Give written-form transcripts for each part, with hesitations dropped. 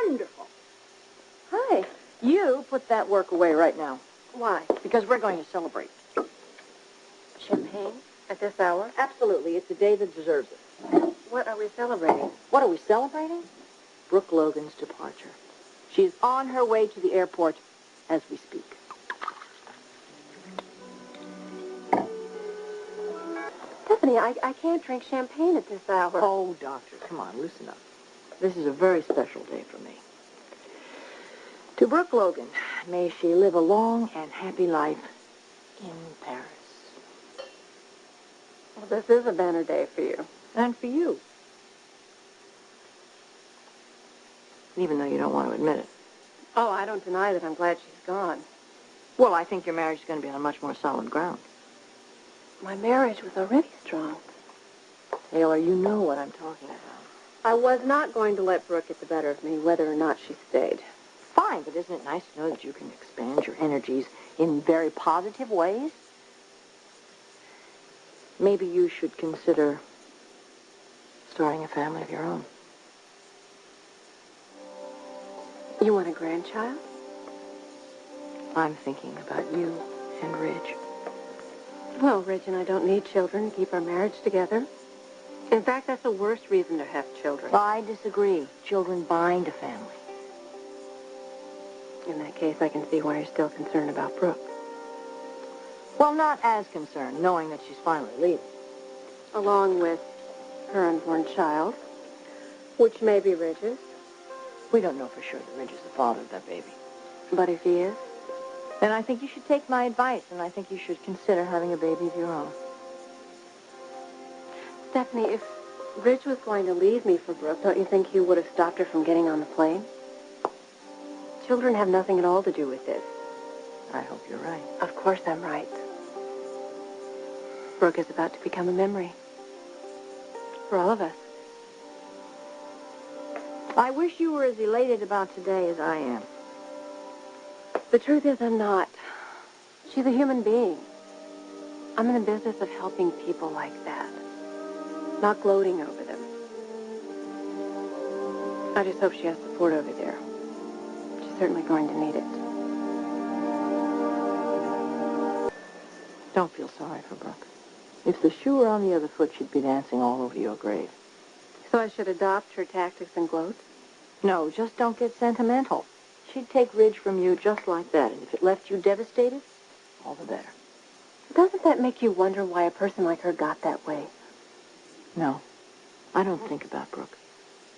Wonderful. Hi. You put that work away right now. Why? Because we're going to celebrate. Champagne? At this hour? Absolutely. It's a day that deserves it. What are we celebrating? What are we celebrating? Brooke Logan's departure. She is on her way to the airport as we speak. Stephanie, I can't drink champagne at this hour. Oh, doctor, come on, loosen up. This is a very special day for me. To Brooke Logan, may she live a long and happy life in Paris. Well, this is a banner day for you. And for you. Even though you don't want to admit it. Oh, I don't deny that I'm glad she's gone. Well, I think your marriage is going to be on much more solid ground. My marriage was already strong. Taylor, you know what I'm talking about. I was not going to let Brooke get the better of me, whether or not she stayed. Fine, but isn't it nice to know that you can expand your energies in very positive ways? Maybe you should consider starting a family of your own. You want a grandchild? I'm thinking about you and Ridge. Well, Ridge and I don't need children to keep our marriage together. In fact, that's the worst reason to have children. I disagree. Children bind a family. In that case, I can see why you're still concerned about Brooke. Well, not as concerned, knowing that she's finally leaving. Along with her unborn child, which may be Ridge's. We don't know for sure that Ridge is the father of that baby. But if he is? Then I think you should take my advice, and I think you should consider having a baby of your own. Stephanie, if Ridge was going to leave me for Brooke, don't you think he would have stopped her from getting on the plane? Children have nothing at all to do with this. I hope you're right. Of course I'm right. Brooke is about to become a memory. For all of us. I wish you were as elated about today as I am. The truth is, I'm not. She's a human being. I'm in the business of helping people like that, not gloating over them. I just hope she has support over there. She's certainly going to need it. Don't feel sorry for Brooke. If the shoe were on the other foot, she'd be dancing all over your grave. So I should adopt her tactics and gloat? No, just don't get sentimental. She'd take Ridge from you just like that, and if it left you devastated, all the better. Doesn't that make you wonder why a person like her got that way? No, I don't think about Brooke.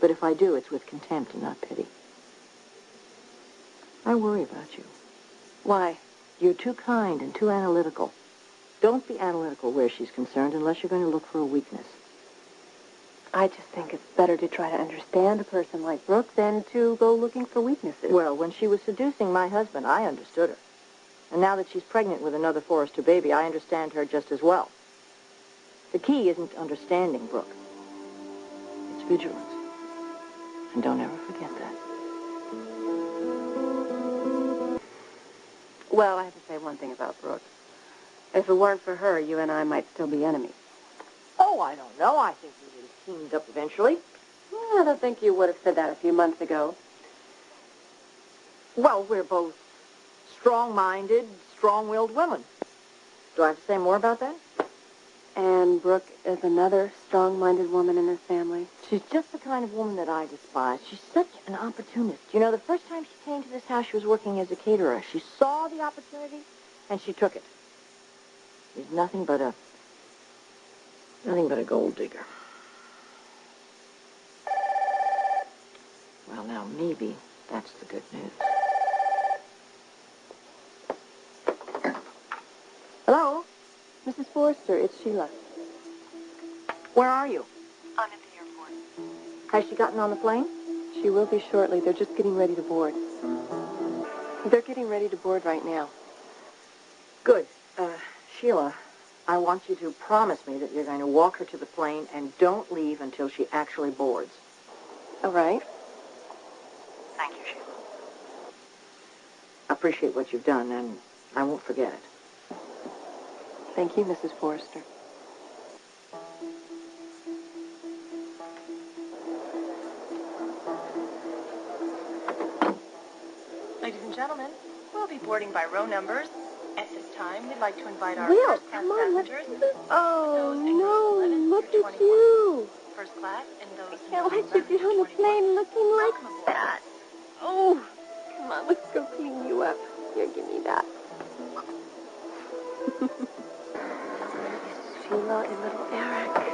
But if I do, it's with contempt and not pity. I worry about you. Why? You're too kind and too analytical. Don't be analytical where she's concerned unless you're going to look for a weakness. I just think it's better to try to understand a person like Brooke than to go looking for weaknesses. Well, when she was seducing my husband, I understood her. And now that she's pregnant with another Forrester baby, I understand her just as well. The key isn't understanding Brooke. It's vigilance. And don't ever forget that. Well, I have to say one thing about Brooke. If it weren't for her, you and I might still be enemies. Oh, I don't know. I think we would have teamed up eventually. Well, I don't think you would have said that a few months ago. Well, we're both strong-minded, strong-willed women. Do I have to say more about that? And Brooke is another strong-minded woman in this family. She's just the kind of woman that I despise. She's such an opportunist. You know, the first time she came to this house, she was working as a caterer. She saw the opportunity, and she took it. She's nothing but a gold digger. Well, now, maybe that's the good news. Hello? Mrs. Forrester, it's Sheila. Where are you? I'm at the airport. Has she gotten on the plane? She will be shortly. They're just getting ready to board. They're getting ready to board right now. Good. Sheila, I want you to promise me that you're going to walk her to the plane and don't leave until she actually boards. All right. Thank you, Sheila. I appreciate what you've done, and I won't forget it. Thank you, Mrs. Forrester. Ladies and gentlemen, we'll be boarding by row numbers. At this time, we'd like to invite our Will, first-class come on, let's passengers. do this. Oh, those in rows 11 no, look through at 21. you. First class and those I in can't rows let you 11 get on through the 21. plane looking like Welcome aboard. that. Oh, come on, let's go clean you up. Here, give me that. This is Sheila and little Eric.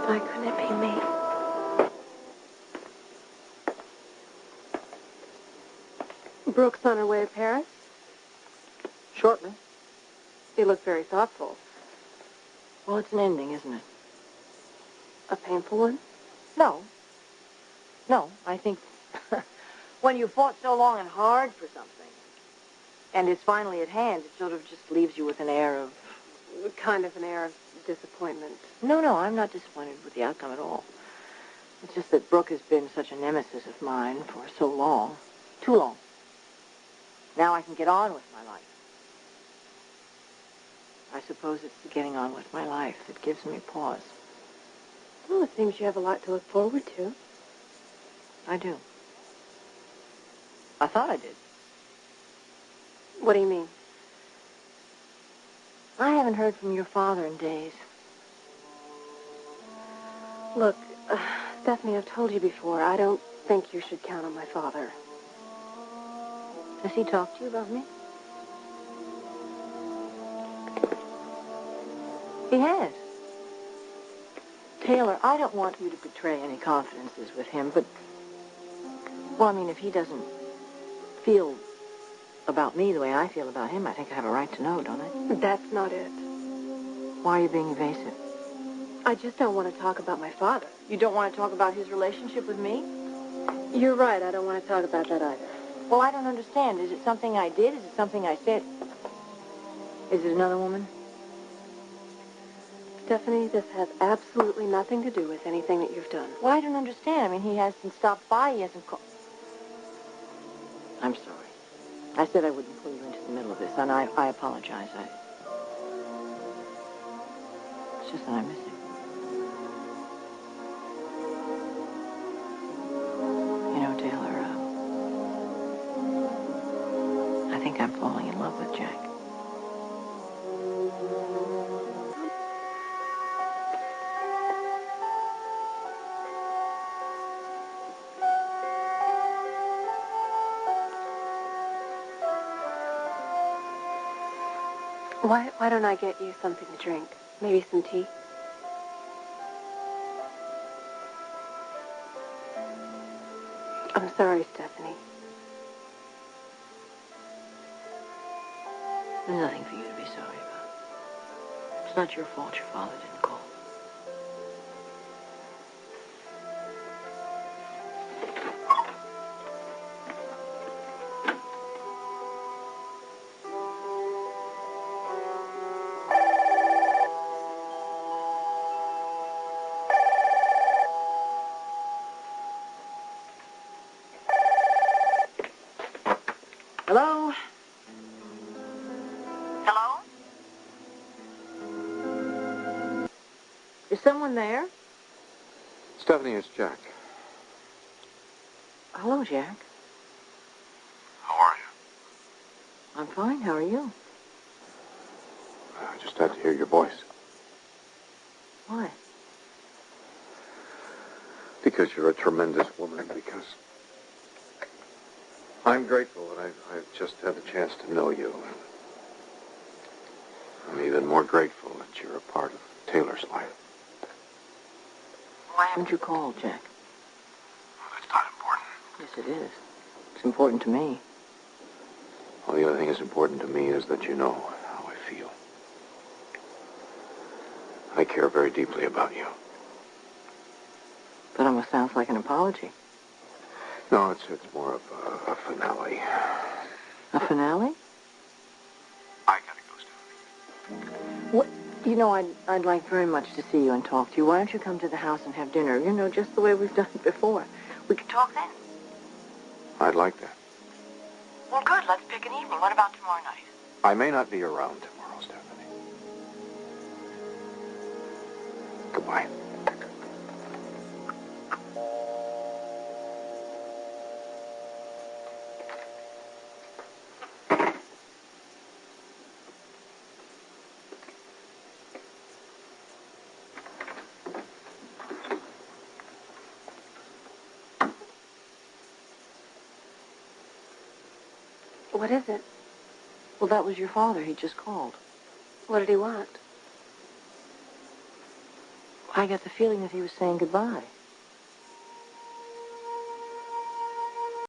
Why couldn't it be me? Brooke's on her way to Paris? Shortly. You look very thoughtful. Well, it's an ending, isn't it? A painful one? No. No, I think when you fought so long and hard for something, and it's finally at hand, it sort of just leaves you with an air of... Kind of an air of disappointment. No, I'm not disappointed with the outcome at all. It's just that Brooke has been such a nemesis of mine for so long. Too long. Now I can get on with my life. I suppose it's the getting on with my life that gives me pause. Well, it seems you have a lot to look forward to. I do. I thought I did. What do you mean? I haven't heard from your father in days. Look, Stephanie, I've told you before, I don't think you should count on my father. Has he talked to you about me? He has. Taylor, I don't want you to betray any confidences with him, but... Well, I mean, if he doesn't feel about me the way I feel about him, I think I have a right to know, don't I? That's not it. Why are you being evasive? I just don't want to talk about my father. You don't want to talk about his relationship with me? You're right, I don't want to talk about that either. Well, I don't understand. Is it something I did? Is it something I said? Is it another woman? Stephanie, this has absolutely nothing to do with anything that you've done. Well, I don't understand. I mean, he hasn't stopped by. He hasn't called. I'm sorry. I said I wouldn't pull you into the middle of this, and I apologize. It's just that I miss him. You know, Taylor, I think I'm falling in love with Jack. Why don't I get you something to drink? Maybe some tea? I'm sorry, Stephanie. There's nothing for you to be sorry about. It's not your fault your father didn't call. Hello? Hello? Is someone there? Stephanie, it's Jack. Hello, Jack. How are you? I'm fine. How are you? I just had to hear your voice. Why? Because you're a tremendous woman, because I'm grateful that I've just had the chance to know you. I'm even more grateful that you're a part of Taylor's life. Why haven't you called, Jack? Well, that's not important. Yes, it is. It's important to me. Well, the other thing that's important to me is that you know how I feel. I care very deeply about you. That almost sounds like an apology. No, it's more of a finale. A finale? I gotta go, Stephanie. What? You know, I'd like very much to see you and talk to you. Why don't you come to the house and have dinner? You know, just the way we've done it before. We could talk then. I'd like that. Well, good. Let's pick an evening. What about tomorrow night? I may not be around tomorrow, Stephanie. Goodbye. What is it? Well, that was your father. He just called. What did he want? I got the feeling that he was saying goodbye.